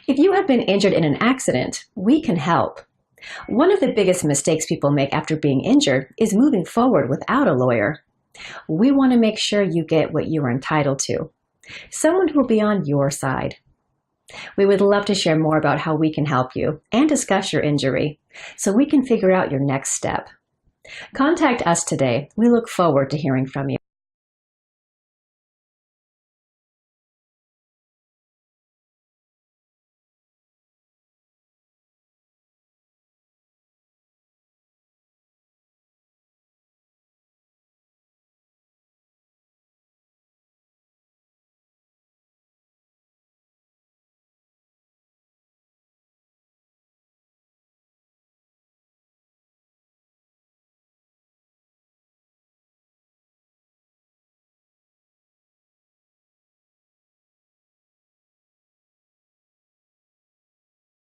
If you have been injured in an accident, we can help. One of the biggest mistakes people make after being injured is moving forward without a lawyer. We want to make sure you get what you are entitled to, someone who will be on your side. We would love to share more about how we can help you and discuss your injury so we can figure out your next step. Contact us today. We look forward to hearing from you.